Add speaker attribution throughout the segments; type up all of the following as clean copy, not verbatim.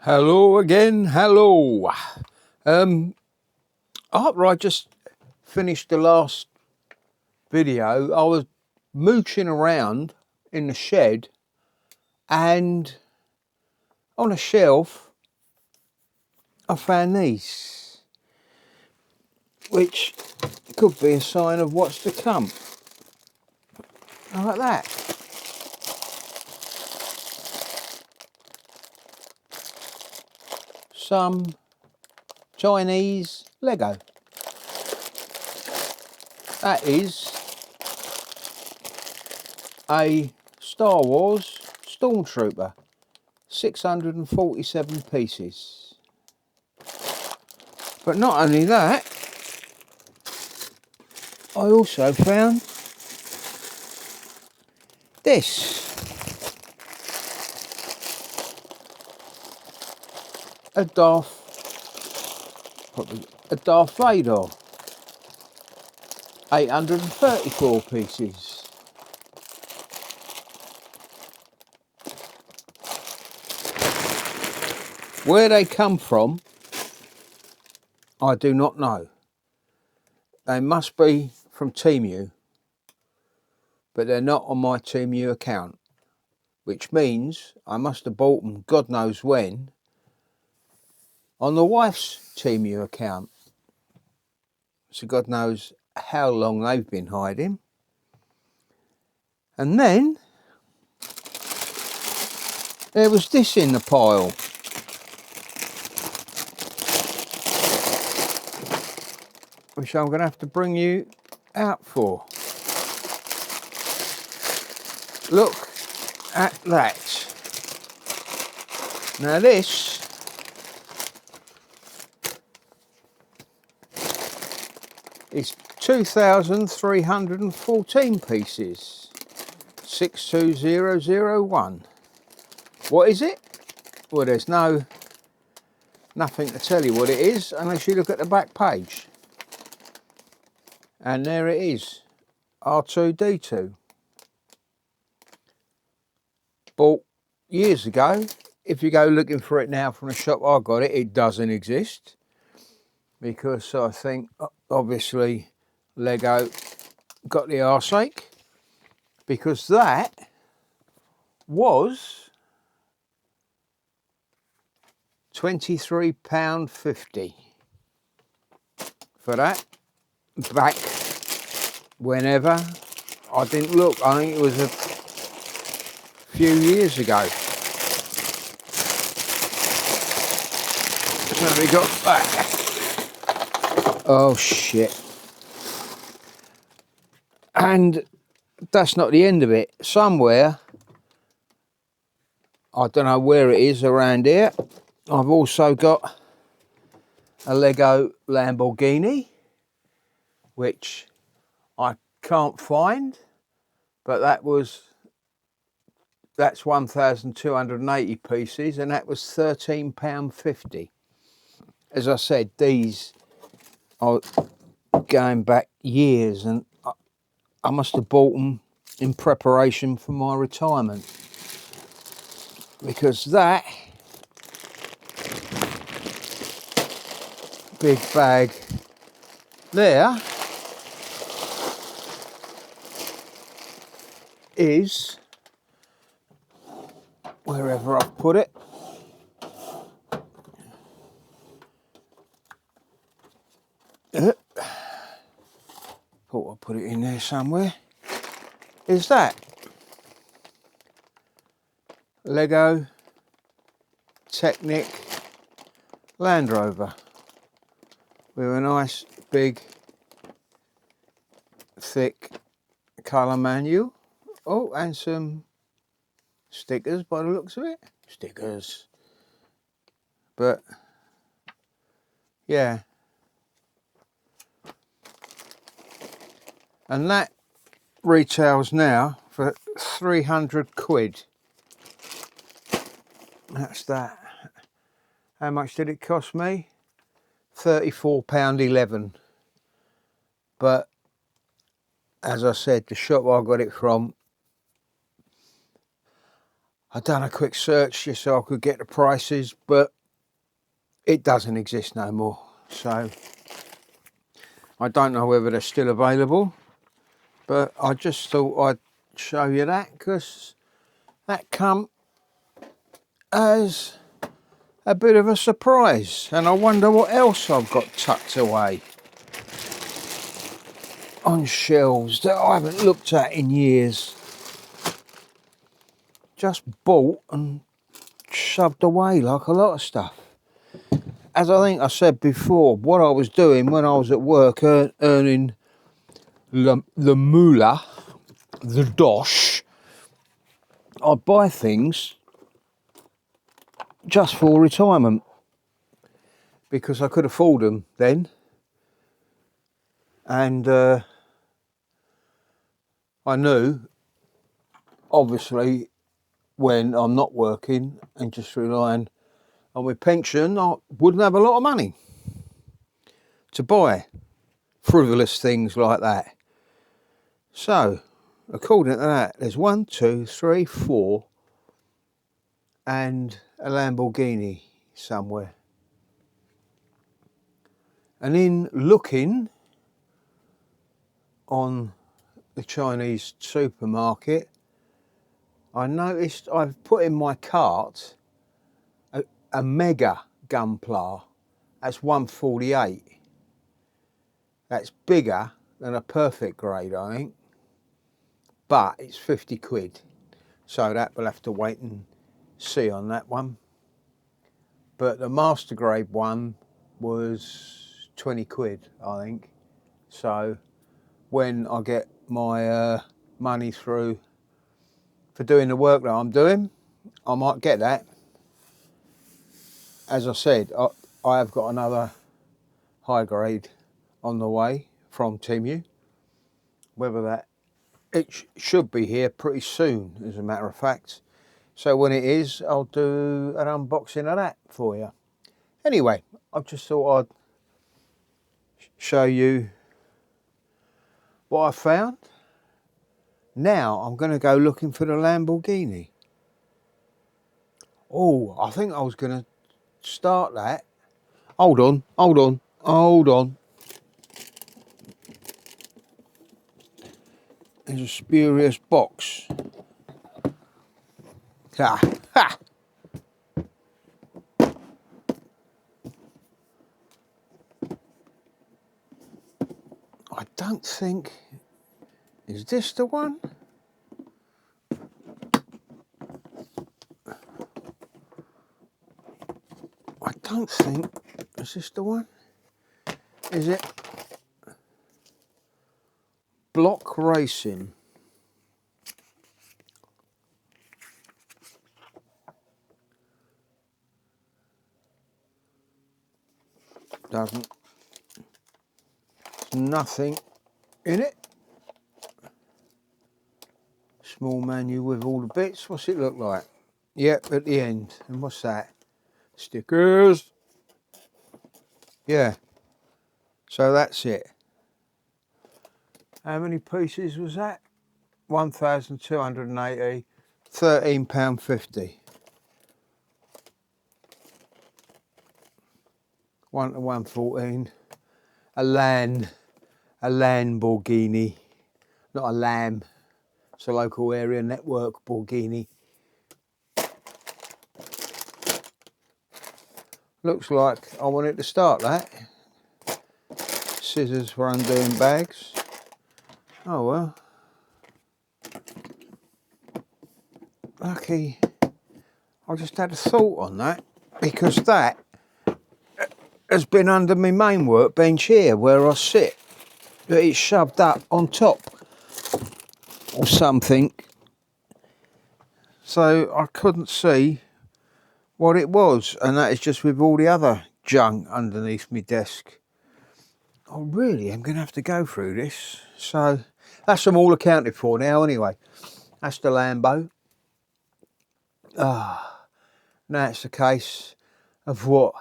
Speaker 1: Hello again, hello. After I just finished the last video, I was mooching around in the shed, and on a shelf I found these, which could be a sign of what's to come. How about that? Some Chinese Lego. That is a Star Wars Stormtrooper, 647 pieces. But not only that, I also found this. A Darth Vader, 834 pieces. Where they come from, I do not know. They must be from Temu, but they're not on my Temu account, which means I must have bought them God knows when on the wife's Temu account. So God knows how long they've been hiding. And then there was this in the pile. Which I'm going to have to bring you out for. Look at that. Now this is 2,314 pieces. 62001. What is it? Well, there's nothing to tell you what it is unless you look at the back page. And there it is, R2-D2. Bought years ago. If you go looking for it now from the shop I got it, it doesn't exist. Because I think, obviously, Lego got the arseache. Because that was £23.50 for that. Back whenever, I didn't look, I think it was a few years ago. So we got that. Oh shit. And that's not the end of it. Somewhere, I don't know where it is around here, I've also got a Lego Lamborghini, which I can't find, but that's 1,280 pieces, and that was £13.50. As I said, these are going back years, and I must have bought them in preparation for my retirement, because that big bag there is, wherever I've put it, thought I'd put it in there somewhere, is that Lego Technic Land Rover with a nice big thick colour manual. Oh, and some stickers by the looks of it. Stickers. But yeah. And that retails now for 300 quid. That's that. How much did it cost me? £34.11. But as I said, the shop I got it from, I done a quick search just so I could get the prices, but it doesn't exist no more. So I don't know whether they're still available, but I just thought I'd show you that because that come as a bit of a surprise, and I wonder what else I've got tucked away on shelves that I haven't looked at in years. Just bought and shoved away like a lot of stuff. As I think I said before, what I was doing when I was at work earning the moolah, the dosh, I'd buy things just for retirement because I could afford them then, and I knew obviously when I'm not working and just relying on my pension, I wouldn't have a lot of money to buy frivolous things like that. So according to that, there's 1, 2, 3, 4 and a Lamborghini somewhere. And in looking on the Chinese supermarket, I noticed I've put in my cart a mega gunpla. That's 148. That's bigger than a perfect grade, I think, but it's 50 quid. So that we'll have to wait and see on that one. But the master grade one was 20 quid, I think. So when I get my money through for doing the work that I'm doing, I might get that. As I said, I have got another high grade on the way from Temu. Whether that, it should be here pretty soon, as a matter of fact. So when it is, I'll do an unboxing of that for you. Anyway, I just thought I'd show you what I found. Now I'm going to go looking for the Lamborghini. Oh, I think I was going to start that. Hold on. There's a spurious box. Ha! I don't think... Is this the one? I don't think... Is this the one? Is it? Block Racing. Doesn't. Nothing in it. Small menu with all the bits. What's it look like? Yep, at the end. And what's that? Stickers. Yeah. So that's it. How many pieces was that? 1,280. £13.50. 1 to 114. A Lamborghini. Not a lamb. It's a local area network Borghini. Looks like I wanted to start that. Scissors for undoing bags. Oh well. Lucky I just had a thought on that, because that has been under my main workbench here where I sit. It's shoved up on top or something. So I couldn't see what it was, and that is just with all the other junk underneath my desk. I really am going to have to go through this. So that's them all accounted for now anyway. That's the Lambo. Now it's a case of what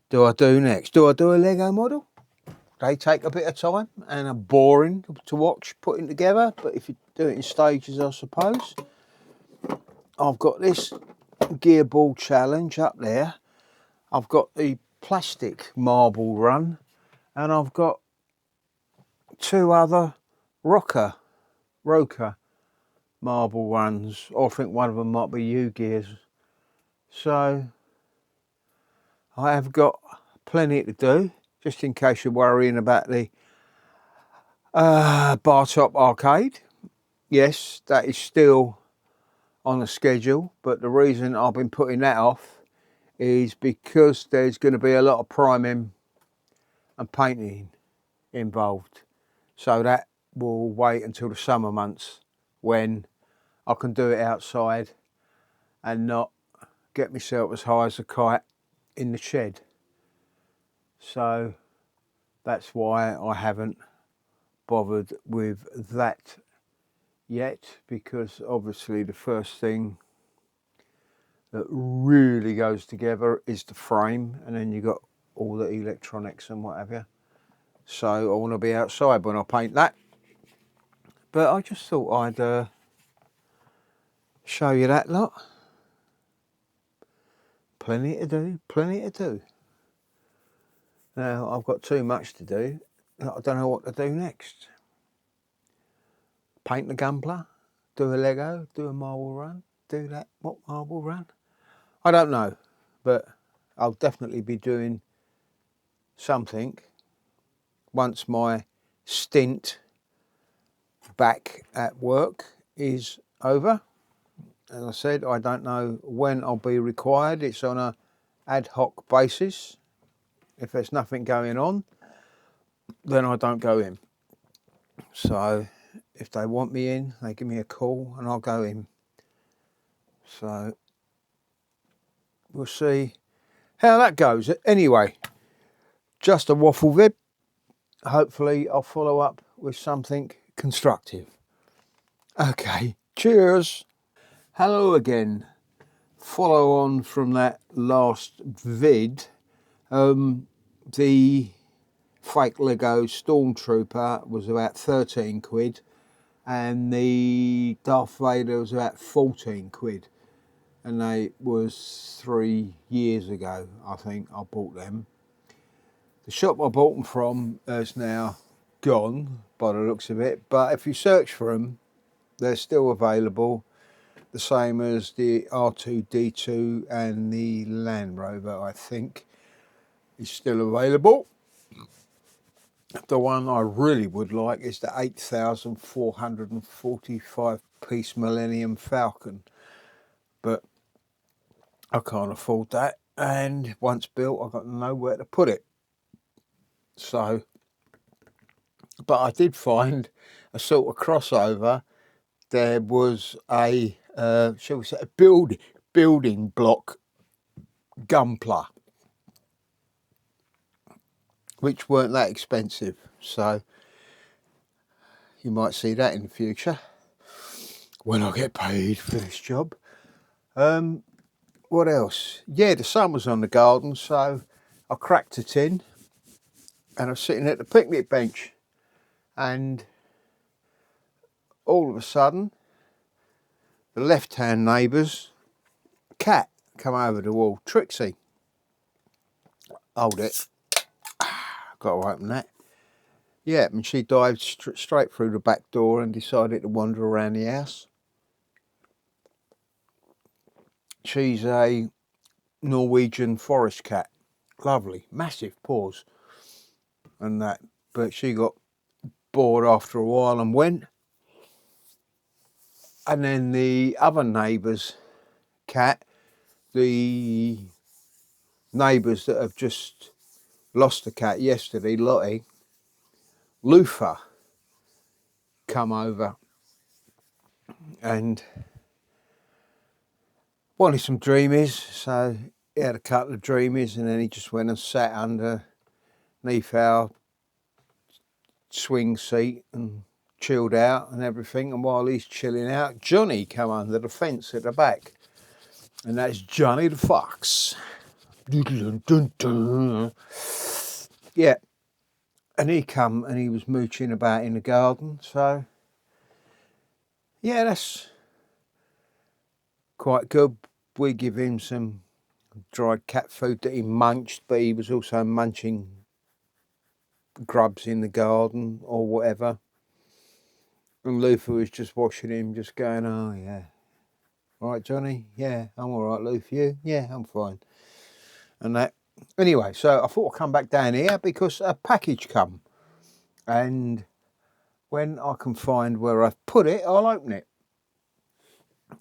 Speaker 1: do I do next? Do I do a Lego model? They take a bit of time and are boring to watch putting together, but if you do it in stages, I suppose. I've got this gear ball challenge up there. I've got the plastic marble run, and I've got 2 other roker marble runs. Or I think one of them might be U gears. So I have got plenty to do, just in case you're worrying about the bar top arcade. Yes, that is still on the schedule, but the reason I've been putting that off is because there's going to be a lot of priming and painting involved. So that will wait until the summer months when I can do it outside and not get myself as high as a kite in the shed. So that's why I haven't bothered with that yet, because obviously the first thing that really goes together is the frame, and then you've got all the electronics and what have you. So I want to be outside when I paint that. But I just thought I'd show you that lot. Plenty to do, plenty to do. Now I've got too much to do. I don't know what to do next. Paint the gunpla, do a Lego, do a marble run, do that. What marble run? I don't know, but I'll definitely be doing something once my stint back at work is over. As I said, I don't know when I'll be required. It's on a ad hoc basis. If there's nothing going on, then I don't go in. So if they want me in, they give me a call and I'll go in. So we'll see how that goes. Anyway, just a waffle vid. Hopefully I'll follow up with something constructive. Okay, cheers. Hello again. Follow on from that last vid. The fake Lego Stormtrooper was about 13 quid and the Darth Vader was about 14 quid, and they was 3 years ago I think I bought them. The shop I bought them from is now gone by the looks of it, but if you search for them they're still available, the same as the R2-D2 and the Land Rover I think is still available. The one I really would like is the 8,445 piece Millennium Falcon, but I can't afford that, and once built I've got nowhere to put it. So, but I did find a sort of crossover. There was a shall we say a building block gunpla, which weren't that expensive, so you might see that in the future when I get paid for this job. What else? Yeah, the sun was on the garden, so I cracked a tin and I was sitting at the picnic bench, and all of a sudden the left hand neighbour's cat come over the wall. Trixie. Hold it. Got to open that. Yeah, and she dived straight through the back door and decided to wander around the house. She's a Norwegian forest cat. Lovely, massive paws and that. But she got bored after a while and went. And then the other neighbour's cat, the neighbours that have just lost a cat yesterday, Lottie, Lufa, come over and wanted some dreamies, so he had a couple of dreamies and then he just went and sat underneath our swing seat and chilled out and everything. And while he's chilling out, Johnny come under the fence at the back, and that's Johnny the Fox. Yeah, and he come and he was mooching about in the garden. So yeah, quite good. We give him some dried cat food that he munched, but he was also munching grubs in the garden or whatever. And Luther was just watching him, just going, "Oh yeah, all right, Johnny. Yeah, I'm all right, Luther. You? Yeah, I'm fine." And that. Anyway, so I thought I'd come back down here because a package come, and when I can find where I've put it, I'll open it.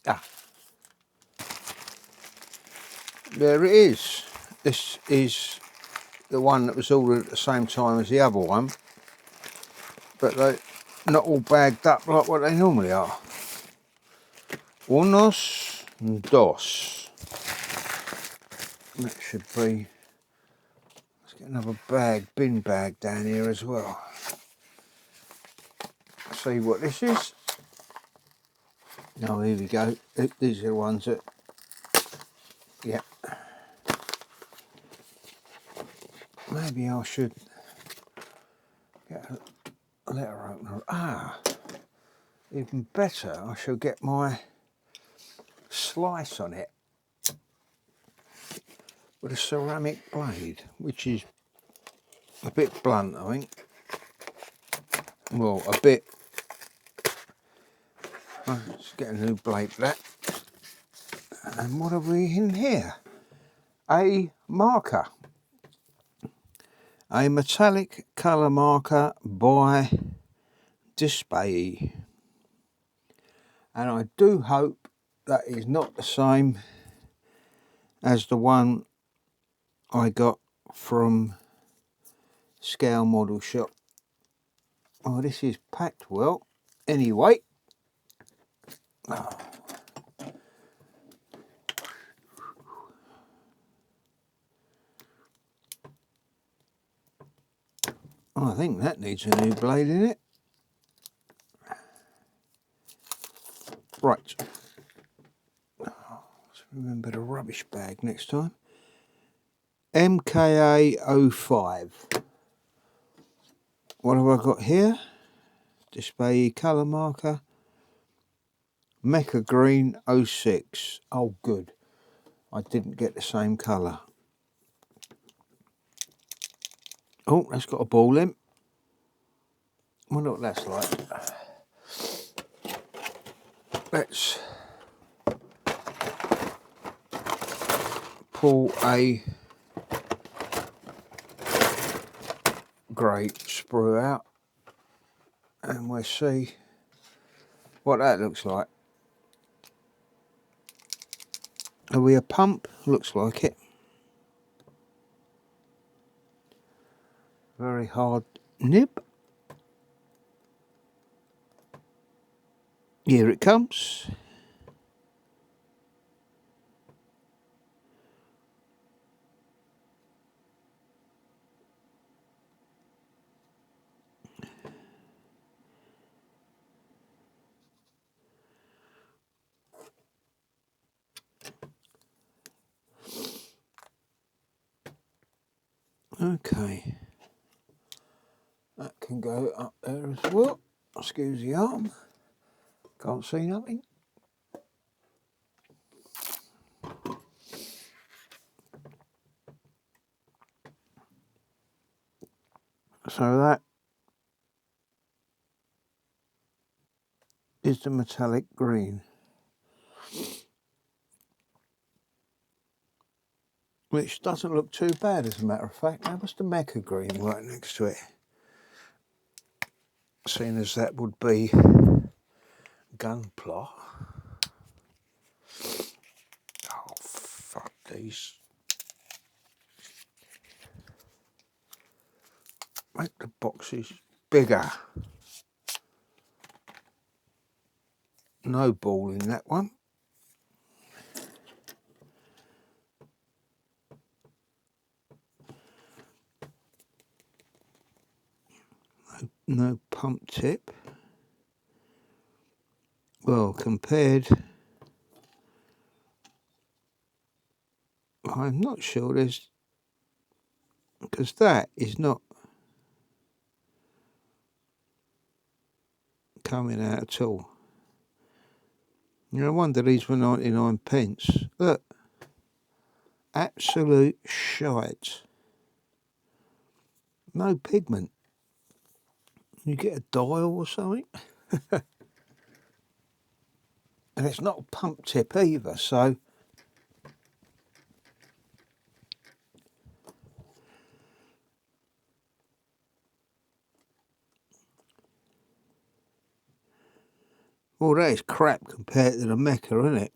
Speaker 1: Ah, there it is. This is the one that was ordered at the same time as the other one, but they're not all bagged up like what they normally are. Unos, dos. That should be. Let's get another bag, bin bag down here as well. See what this is. Oh, here we go. These are the ones that, yeah. Maybe I should get a letter opener. Ah, even better, I shall get my slice on it with a ceramic blade, which is a bit blunt, I think. Well, a bit. Let's get a new blade for that. And what have we in here? A marker. A metallic colour marker by Display. And I do hope that is not the same as the one I got from Scale Model Shop. Oh, this is packed well. Anyway. Oh. I think that needs a new blade in it. Right. Let's remember the rubbish bag next time. MKA05. What have I got here? Display colour marker. Mecha Green 06. Oh, good. I didn't get the same colour. Oh, that's got a ball in. I wonder what that's like. Let's pull a grey sprue out and we'll see what that looks like. Are we a pump? Looks like it. Very hard nib. Here it comes. Okay. That can go up there as well. Excuse the arm. Can't see nothing. So that is the metallic green, which doesn't look too bad as a matter of fact. Now what's the Mecha green right next to it? Seeing as that would be gunpla. Oh fuck these. Make the boxes bigger. No ball in that one. No pump tip. Well, compared, I'm not sure there's, because that is not coming out at all. No wonder these were 99p. Look, absolute shite. No pigment. You get a dial or something. And it's not a pump tip either, so well, that is crap compared to the Mecca, isn't it?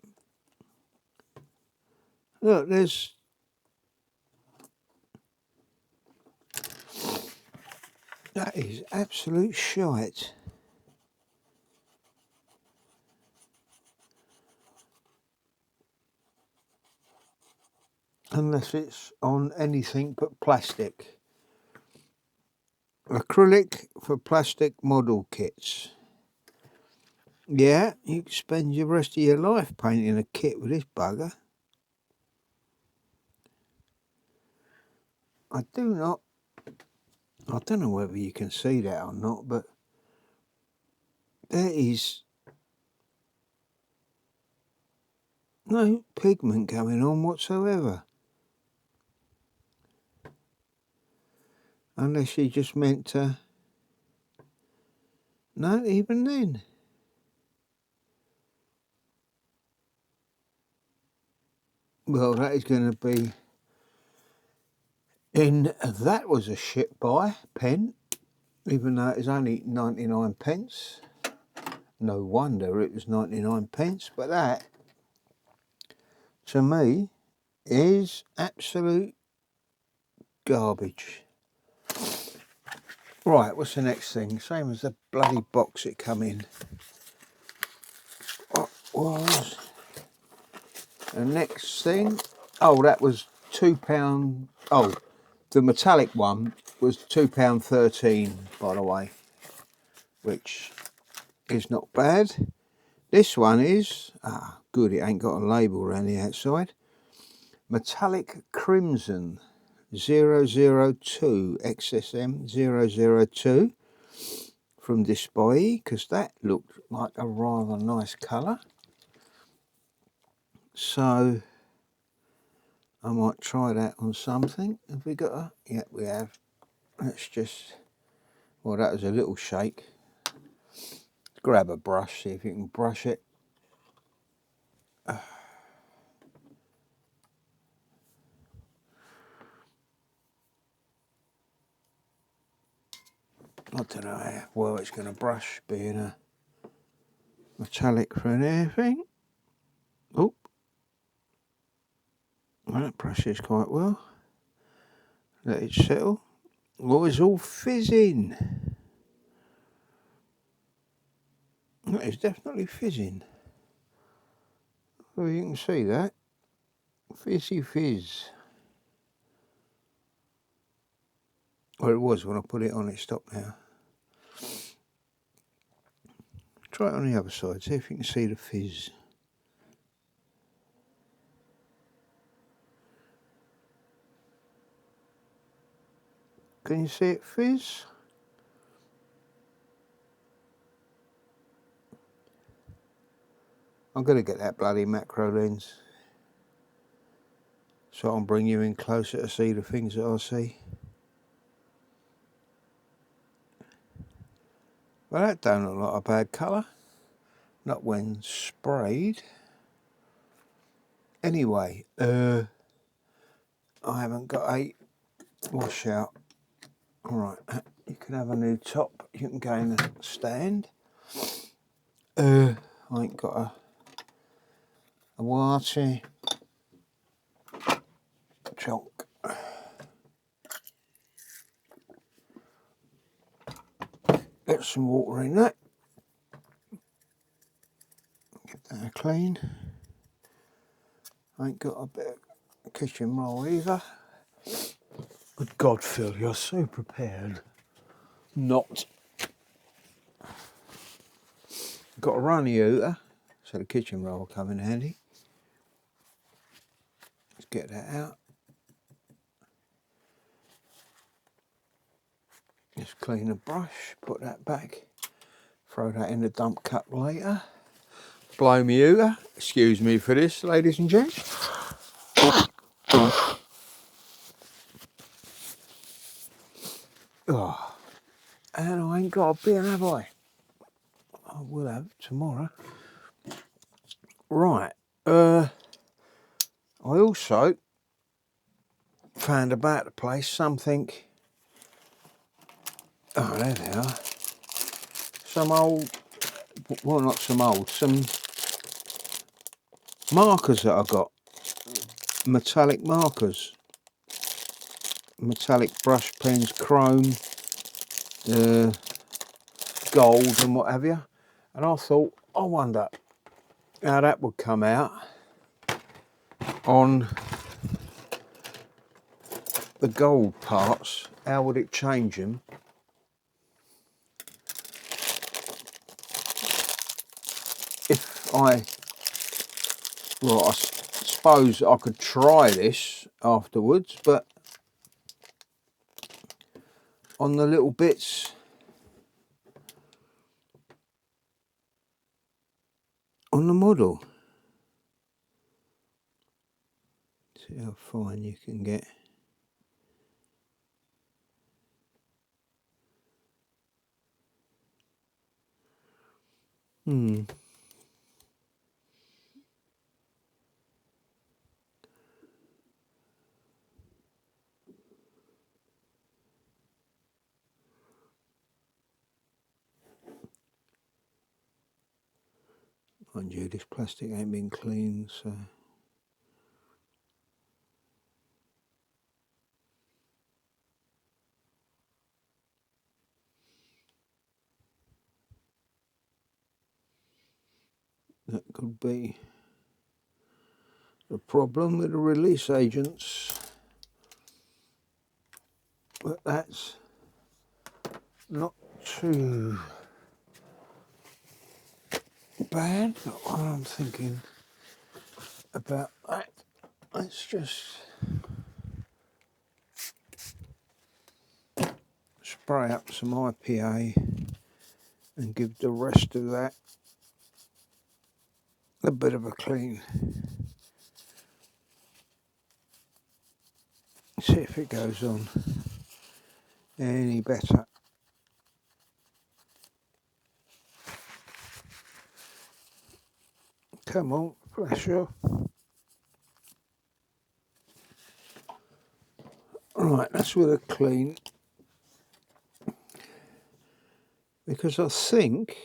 Speaker 1: Look, that is absolute shite. Unless it's on anything but plastic. Acrylic for plastic model kits. Yeah, you can spend the rest of your life painting a kit with this bugger. I don't know whether you can see that or not, but there is no pigment going on whatsoever. Unless you just meant to... No, even then. Well, that is going to be... That was a shit buy pen, even though it was only 99p. No wonder it was 99p, but that, to me, is absolute garbage. Right, what's the next thing? Same as the bloody box it come in. What was the next thing? Oh, that was £2. Oh, the metallic one was £2.13, by the way, which is not bad. This one is, good, it ain't got a label around the outside. Metallic Crimson 002, XSM 002 from Display, because that looked like a rather nice colour. So I might try that on something. Have we got a... Yeah, we have. Let's just... Well, that was a little shake. Grab a brush, see if you can brush it. I don't know how well it's going to brush, being a metallic for an air thing. Oh, well, that brushes quite well. Let it settle. Oh, it's all fizzing. That is definitely fizzing. Well, you can see that. Fizzy fizz. Well, it was when I put it on, it stopped now. Try it on the other side, see if you can see the fizz. Can you see it fizz? I'm going to get that bloody macro lens so I'll bring you in closer to see the things that I see. Well, that don't look like a bad colour. Not when sprayed. Anyway, I haven't got a washout. Alright, you can have a new top. You can go in the stand. I ain't got a water chunk. Get some water in that. Get that clean. I ain't got a bit of kitchen roll either. Good God, Phil, you're so prepared. Not. Got a runny hooter, so the kitchen roll will come in handy. Let's get that out. Just clean the brush, put that back, throw that in the dump cup later. blow me hooter. Excuse me for this, ladies and gents. Oh, and I ain't got a beer, have I? I will have tomorrow. Right. I also found about the place something. Oh, there they are. Some old, well, not some old, some markers that I got. Metallic markers. Metallic brush pens, chrome, gold and what have you. And I thought, I wonder how that would come out on the gold parts. How would it change them? If I, well, I suppose I could try this afterwards, but on the little bits on the model, see how fine you can get. Mind you, this plastic ain't been cleaned, so. That could be the problem with the release agents. But that's not too bad. But what I'm thinking about that, let's just spray up some IPA and give the rest of that a bit of a clean. See if it goes on any better. Come on, flash off. Right, that's with a clean. Because I think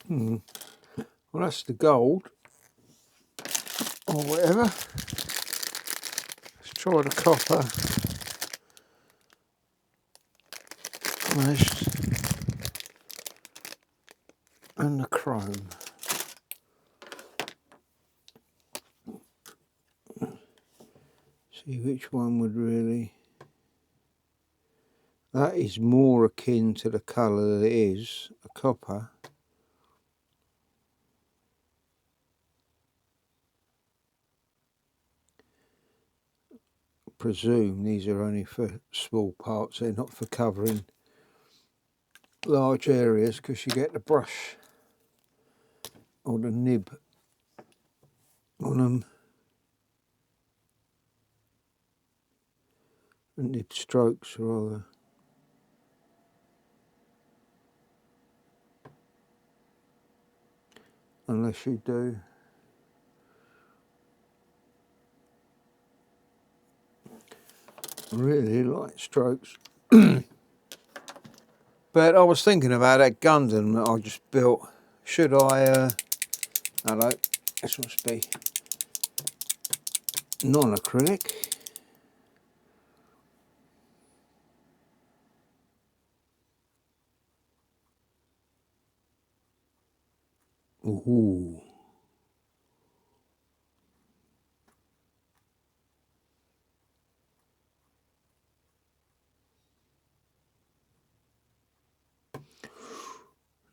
Speaker 1: well, that's the gold or whatever. Let's try the copper. And the chrome. See which one would really. That is more akin to the colour that it is a copper. I presume these are only for small parts, they're not for covering large areas, because you get the brush or the nib on them. The nib strokes rather. Unless you do really light strokes. But I was thinking about that Gundam that I just built. Should I, hello, this must be non-acrylic. Ooh.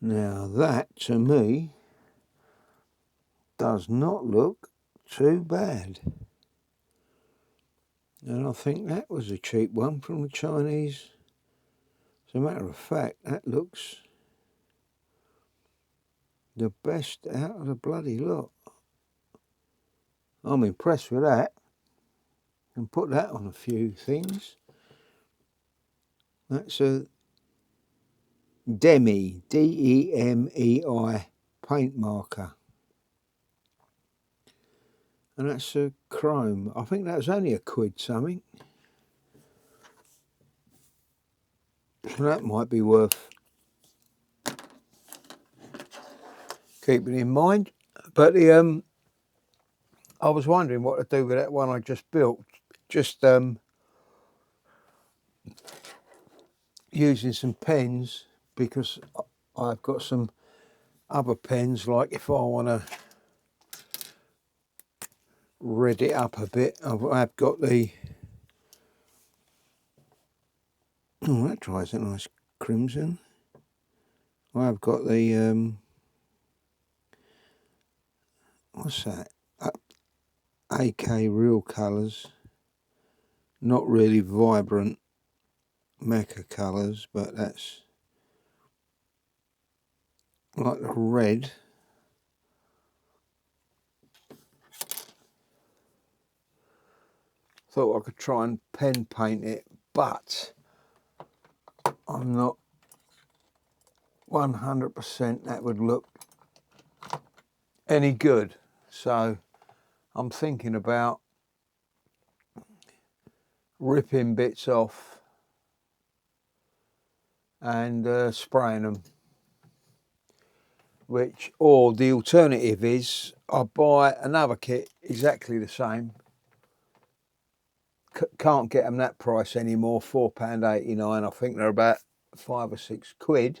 Speaker 1: Now that, to me, does not look too bad. And I think that was a cheap one from the Chinese. As a matter of fact, that looks the best out of the bloody lot. I'm impressed with that. And put that on a few things. That's a Demi, D-E-M-E-I paint marker. And that's a chrome. I think that was only a quid something. So that might be worth keeping in mind. But the I was wondering what to do with that one I just built. Just using some pens, because I've got some other pens, like if I want to red it up a bit, I've got the, oh, that dries a nice crimson. I've got the what's that, AK Real Colours, not really vibrant Mecca colours, but that's like the red. Thought I could try and pen paint it, but I'm not 100% that would look any good. So I'm thinking about ripping bits off and spraying them. Which, or the alternative is I buy another kit exactly the same. Can't get them that price anymore, £4.89. I think they're about 5 or 6 quid.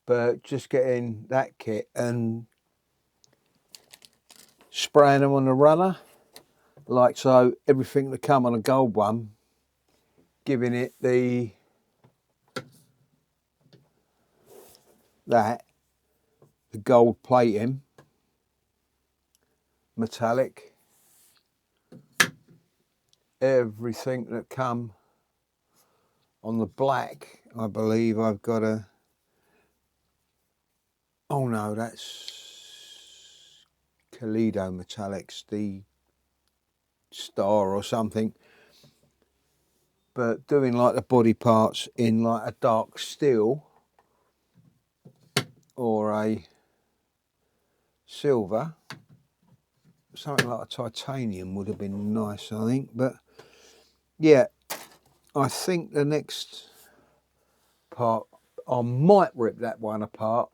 Speaker 1: But just getting that kit and spraying them on the runner, like so, everything that come on a gold one, giving it the gold plating, metallic, everything that come on the black. I believe I've got a, oh no, that's Kaleido Metallics, the Star or something. But doing like the body parts in like a dark steel or a silver, something like a titanium would have been nice, I think. But yeah, I think the next part, I might rip that one apart,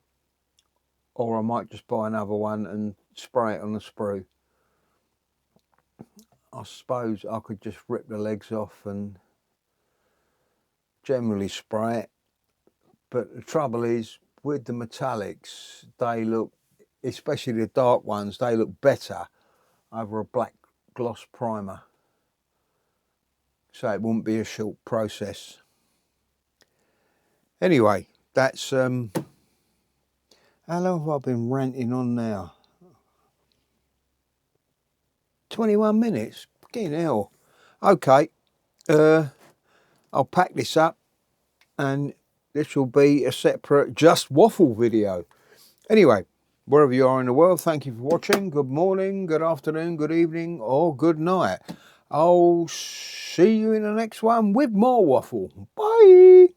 Speaker 1: or I might just buy another one and spray it on the sprue. I suppose I could just rip the legs off and generally spray it. But the trouble is, with the metallics, they look, especially the dark ones, they look better over a black gloss primer. So it wouldn't be a short process. Anyway, that's how long have I been ranting on now? 21 minutes? Fucking hell. Okay, I'll pack this up and this will be a separate Just Waffle video. Anyway, wherever you are in the world, thank you for watching. Good morning, good afternoon, good evening, or good night. I'll see you in the next one with more waffle. Bye.